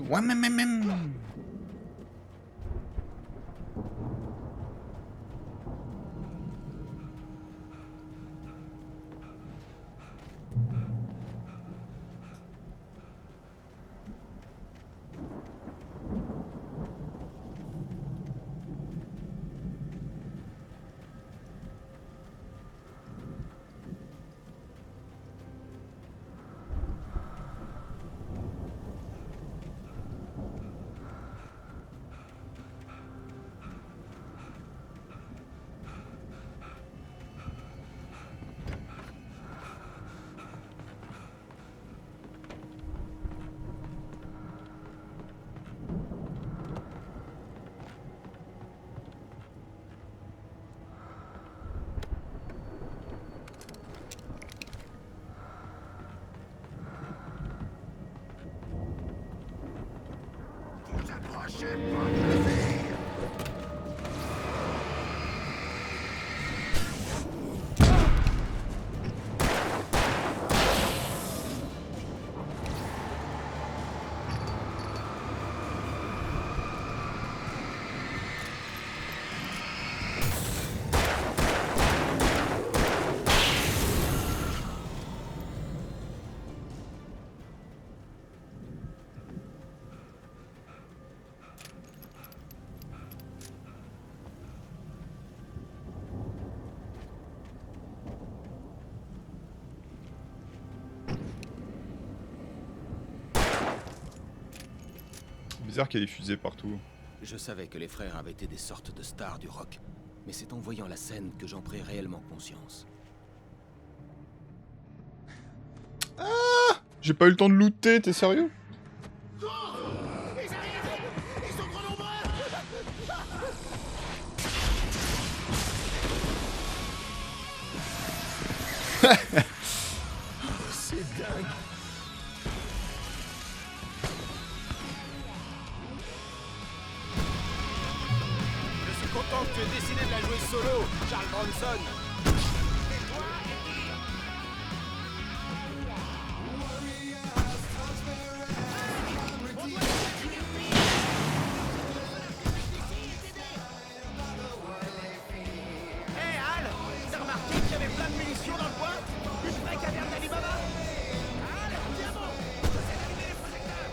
Ouais, même. Bizarre qu'il y ait des fusées partout. Je savais que les frères avaient été des sortes de stars du rock, mais c'est en voyant la scène que j'en pris réellement conscience. Ah! J'ai pas eu le temps de looter, t'es sérieux? Ils arrivent! Ils sont trop nombreux! C'est dingue! Je suis content que tu aies décidé de la jouer solo, Charles Bronson. Hé Al! T'as remarqué qu'il y avait plein de munitions dans le coin? Une vraie caverne d'Alibaba? Al! Tiens bon! J'essaie d'allumer les projecteurs!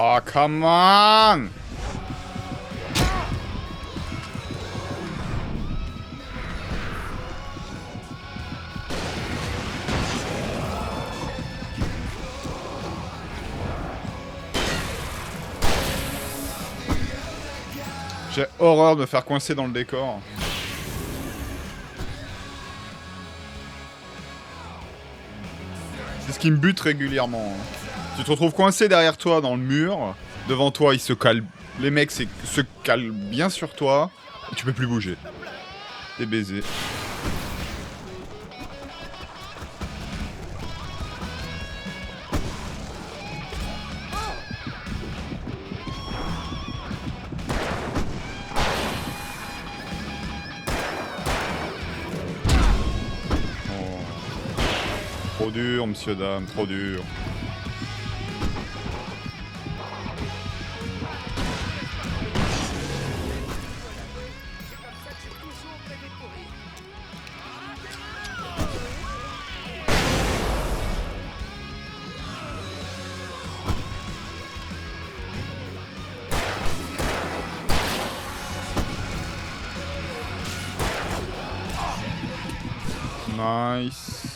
Oh, come on! J'ai horreur de me faire coincer dans le décor. C'est ce qui me bute régulièrement. Tu te retrouves coincé derrière toi dans le mur. Devant toi, il se cale Les mecs se calent bien sur toi. Tu peux plus bouger. T'es baisé. Trop dur, monsieur, dame, trop dur. Nice.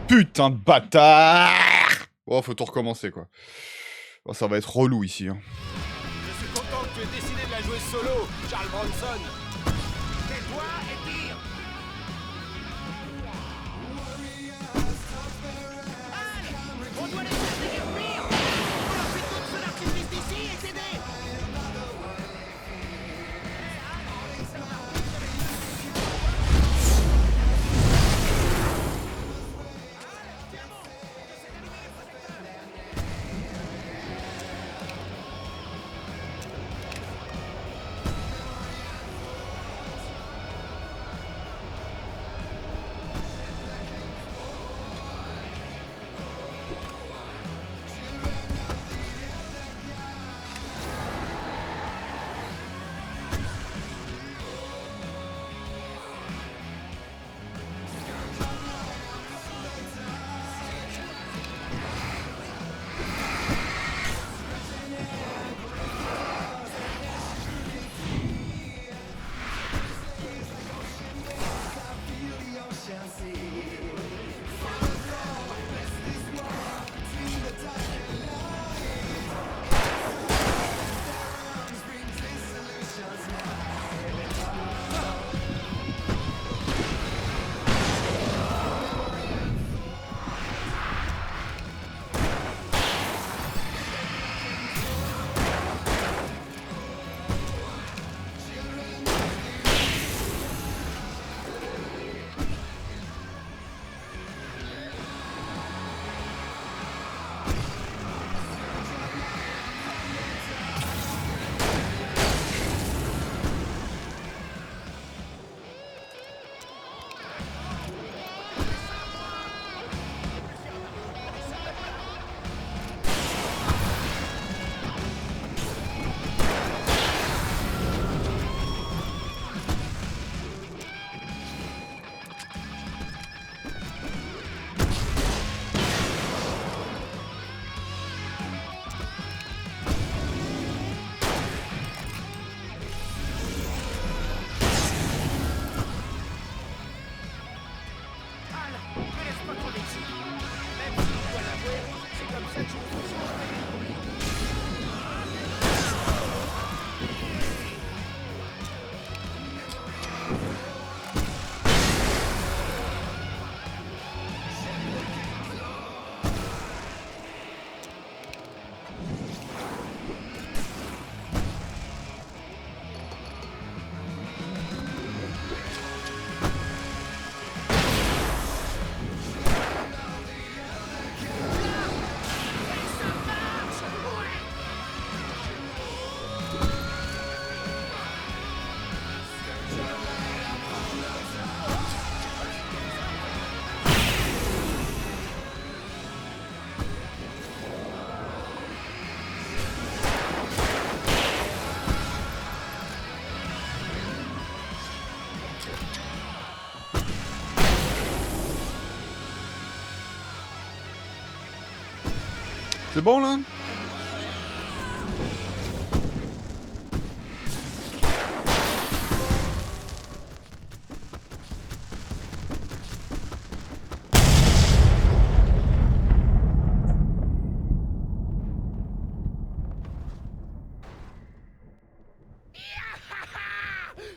Putain de bâtard! Oh, faut tout recommencer, quoi. Oh, ça va être relou, ici. Hein. Je suis content que tu aies décidé de la jouer solo, Charles Bronson. Tais-toi et tire. On doit les faire déguerpir. On leur fait tout feu d'artifice d'ici et t'aider. C'est bon là?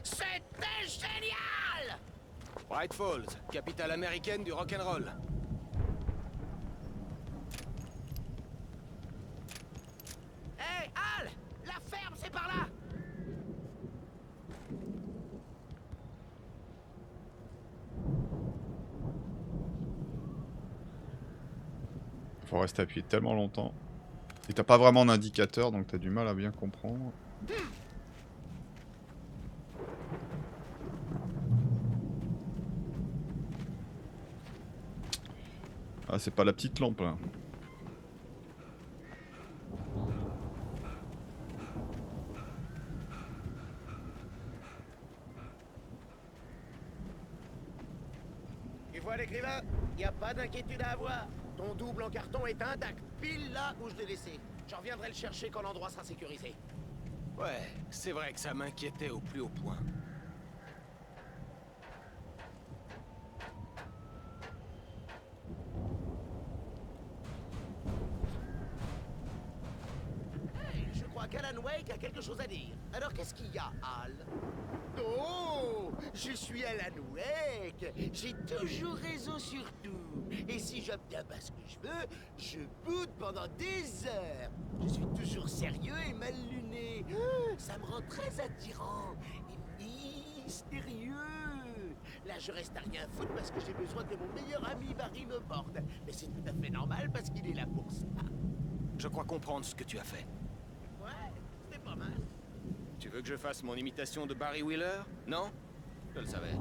C'était génial! Bright Falls, capitale américaine du rock'n'roll. Faut rester appuyé tellement longtemps. Et t'as pas vraiment d'indicateur, donc t'as du mal à bien comprendre. Ah, c'est pas la petite lampe là. Tu vois l'écrivain? Y a pas d'inquiétude à avoir. Ton double en carton est intact, pile là où je l'ai laissé. Je reviendrai le chercher quand l'endroit sera sécurisé. Ouais, c'est vrai que ça m'inquiétait au plus haut point. Hey, je crois qu'Alan Wake a quelque chose à dire. Alors qu'est-ce qu'il y a, Al? Oh, je suis Alan Wake. J'ai toujours raison sur tout. Et si j'obtiens pas ce que je boude pendant des heures. Je suis toujours sérieux et mal luné. Ça me rend très attirant et mystérieux. Là, je reste à rien foutre parce que j'ai besoin que mon meilleur ami Barry me porte. Mais c'est tout à fait normal parce qu'il est là pour ça. Je crois comprendre ce que tu as fait. Ouais, c'était pas mal. Tu veux que je fasse mon imitation de Barry Wheeler? Non? Je le savais.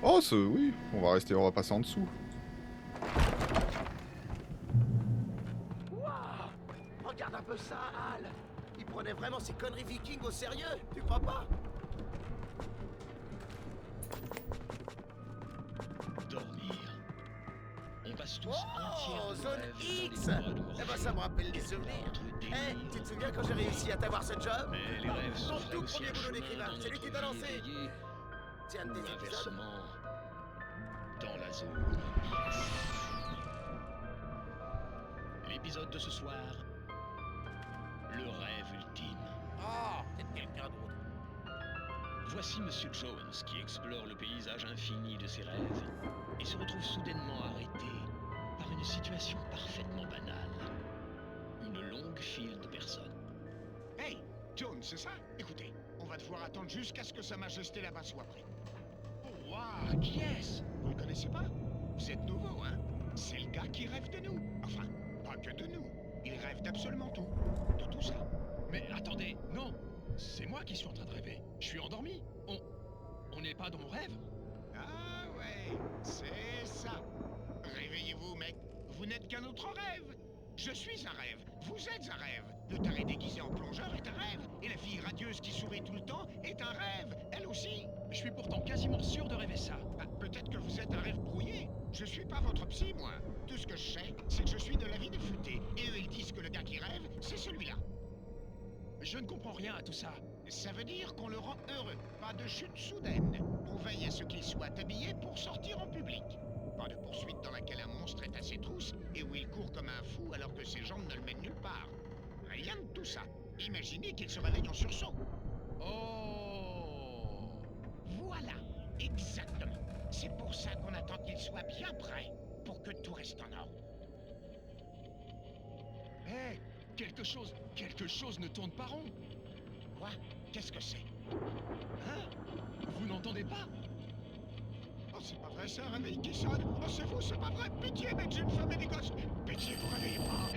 Oh, oui, on va passer en dessous. Waouh! Regarde un peu ça, Al! Il prenait vraiment ces conneries vikings au sérieux, tu crois pas? Dormir. On passe tous Oh, entiers de zone rêve X! dans des grottes Eh ben ça me rappelle des souvenirs. Eh, tu te souviens quand j'ai réussi à t'avoir ce job? Mais les rêves Ton sont tout aussi premier un boulot chemin d'écrivain, dans c'est lui notre qui t'a vie lancé. éveillée, C'est un de ou tes épisodes? inversement, dans la zone X. L'épisode de ce soir, le rêve ultime. Oh, c'est quelqu'un d'autre. Voici Monsieur Jones qui explore le paysage infini de ses rêves et se retrouve soudainement arrêté par une situation parfaitement banale. Une longue file de personnes. Hey, Jones, c'est ça? Écoutez, on va devoir attendre jusqu'à ce que Sa Majesté là-bas soit prêt. Oh, waouh, qui est-ce? Vous le connaissez pas? Vous êtes nouveau, hein? C'est le gars qui rêve de nous. Enfin, pas que de nous. Il rêve d'absolument tout. De tout ça. Mais attendez, non! C'est moi qui suis en train de rêver. Je suis endormi. On n'est pas dans mon rêve. Ah ouais, c'est ça. Réveillez-vous, mec. Vous n'êtes qu'un autre rêve. Je suis un rêve. Vous êtes un rêve. Le taré déguisé en plongeur est un rêve. Et la fille radieuse qui sourit tout le temps est un rêve. Elle aussi. Je suis pourtant quasiment sûr de rêver ça. Bah, peut-être que vous êtes un rêve brouillé. Je suis pas votre psy, moi. Tout ce que je sais, c'est que je suis de l'avis de futé. Et eux, ils disent que le gars qui rêve, c'est celui-là. Je ne comprends rien à tout ça. Ça veut dire qu'on le rend heureux. Pas de chute soudaine. On veille à ce qu'il soit habillé pour sortir en public. Pas de poursuite dans laquelle un monstre est à ses trousses et où il court comme un fou alors que ses jambes ne le mènent nulle part. Rien de tout ça. Imaginez qu'il se réveille en sursaut. Oh! Voilà, exactement. C'est pour ça qu'on attend qu'il soit bien prêt, pour que tout reste en ordre. Hé! Quelque chose ne tourne pas rond. Quoi? Qu'est-ce que c'est? Hein? Vous n'entendez pas? Oh, c'est pas vrai, c'est un réveil qui sonne. Oh, c'est vous, c'est pas vrai. Pitié, mec, j'ai une femme et des gosses. Pitié, vous réveillez pas.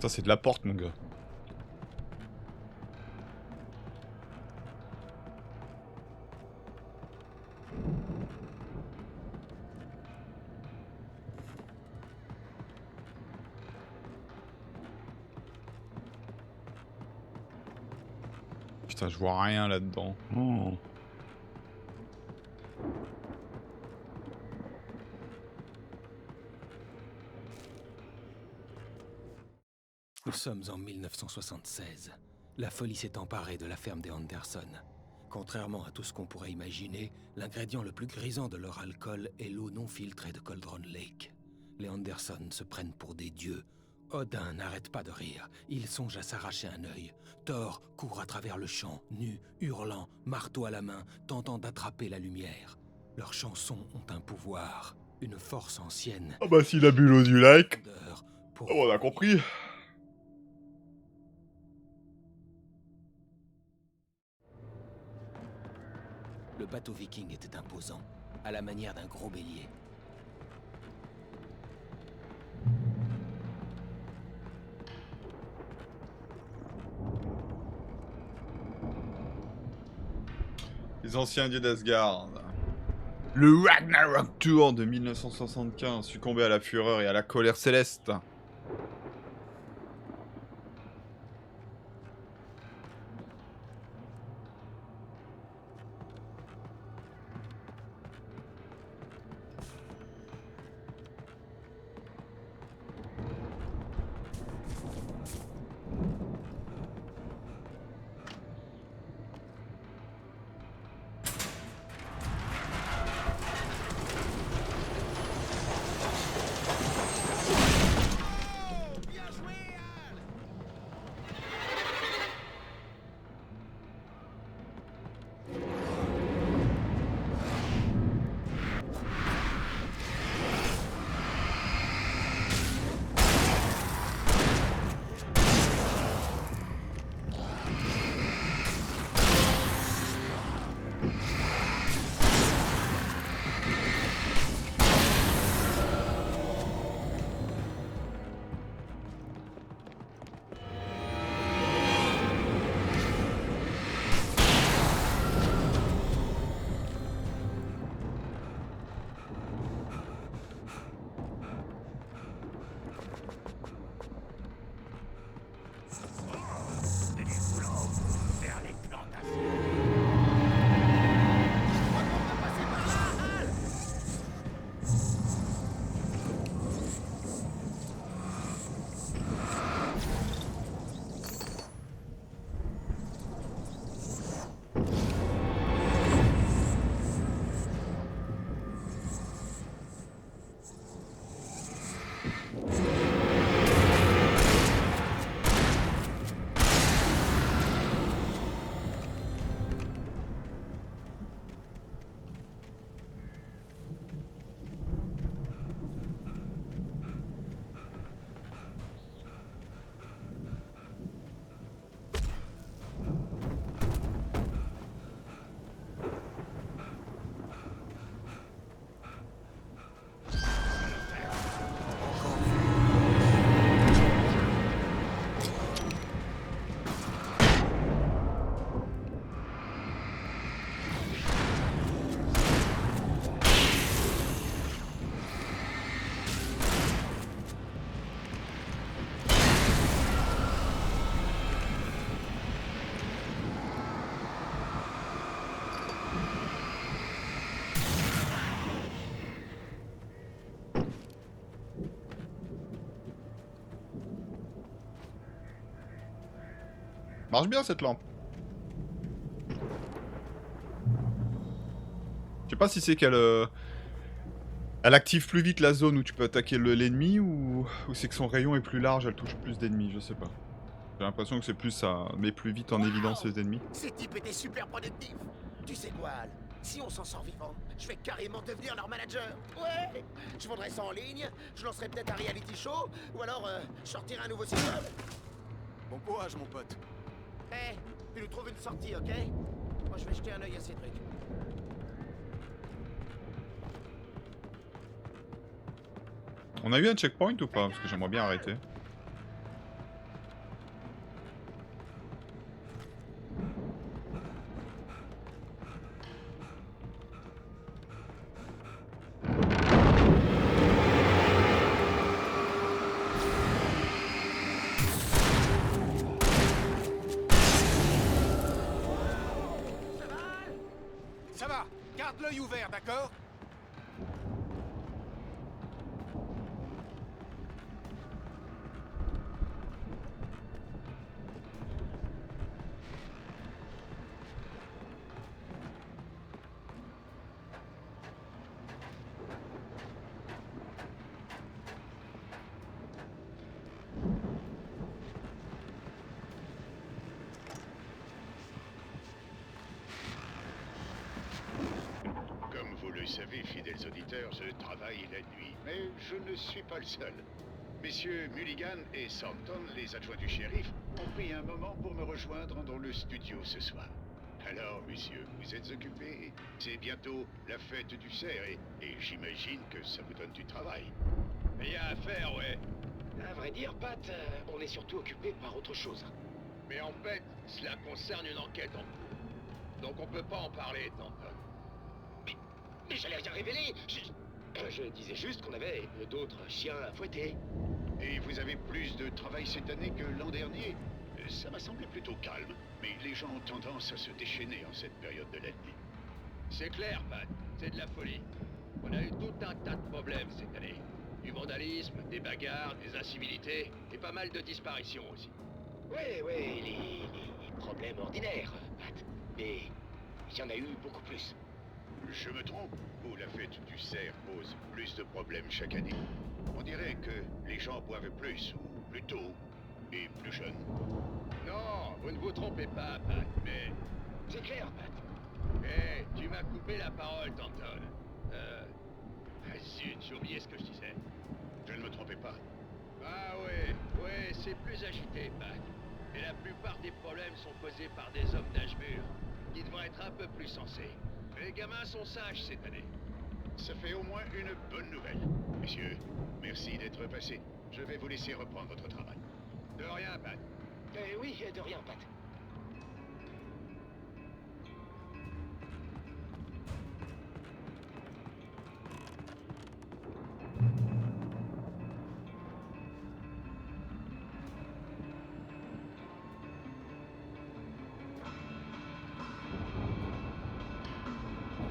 Ça, c'est de la porte, mon gars. Putain, je vois rien là-dedans. Oh. Nous sommes en 1976. La folie s'est emparée de la ferme des Anderson. Contrairement à tout ce qu'on pourrait imaginer, l'ingrédient le plus grisant de leur alcool est l'eau non filtrée de Cauldron Lake. Les Anderson se prennent pour des dieux. Odin n'arrête pas de rire. Il songe à s'arracher un œil. Thor court à travers le champ, nu, hurlant, marteau à la main, tentant d'attraper la lumière. Leurs chansons ont un pouvoir, une force ancienne. Ah bah s'il a bu l'eau du lac, Pour... oh, on a compris. Le bateau viking était imposant, à la manière d'un gros bélier. Les anciens dieux d'Asgard. Le Ragnarok Tour de 1975, succombé à la fureur et à la colère céleste. Marche bien cette lampe. Je sais pas si c'est qu'elle elle active plus vite la zone où tu peux attaquer l'ennemi ou c'est que son rayon est plus large, elle touche plus d'ennemis, je sais pas. J'ai l'impression que c'est plus ça met plus vite en évidence les ennemis. Ces types étaient super productifs. Tu sais quoi, Al? Si on s'en sort vivant, je vais carrément devenir leur manager. Ouais. Je vendrai ça en ligne, je lancerai peut-être un reality show, ou alors je sortirai un nouveau sitcom. Bon courage, mon pote. Eh, tu nous trouves une sortie, ok? Moi, je vais jeter un œil à ces trucs. On a eu un checkpoint ou pas? Parce que j'aimerais bien arrêter. Garde l'œil ouvert, d'accord? Comme vous le savez, fidèles auditeurs, je travaille la nuit. Mais je ne suis pas le seul. Messieurs Mulligan et Thornton, les adjoints du shérif, ont pris un moment pour me rejoindre dans le studio ce soir. Alors, messieurs, vous êtes occupés. C'est bientôt la fête du cerf et j'imagine que ça vous donne du travail. Il y a à faire, ouais. À vrai dire, Pat, on est surtout occupé par autre chose. Mais en fait, cela concerne une enquête en cours. Donc on peut pas en parler, Thornton. Mais j'allais rien révéler. Je disais juste qu'on avait d'autres chiens à fouetter. Et vous avez plus de travail cette année que l'an dernier. Ça m'a semblé plutôt calme, mais les gens ont tendance à se déchaîner en cette période de l'année. C'est clair, Pat, c'est de la folie. On a eu tout un tas de problèmes cette année. Du vandalisme, des bagarres, des incivilités, et pas mal de disparitions aussi. Ouais, les problèmes ordinaires, Pat. Mais il y en a eu beaucoup plus. Je me trompe, ou la fête du cerf pose plus de problèmes chaque année? On dirait que les gens boivent plus, ou plus tôt, et plus jeunes. Non, vous ne vous trompez pas, Pat, mais... C'est clair, Pat. Hé, tu m'as coupé la parole, Thornton. Zut, j'ai oublié ce que je disais. Je ne me trompais pas. Ah ouais, c'est plus agité, Pat. Et la plupart des problèmes sont causés par des hommes d'âge mûr, qui devraient être un peu plus sensés. Les gamins sont sages cette année. Ça fait au moins une bonne nouvelle. Messieurs, merci d'être passés. Je vais vous laisser reprendre votre travail. De rien, Pat. Oui, de rien, Pat.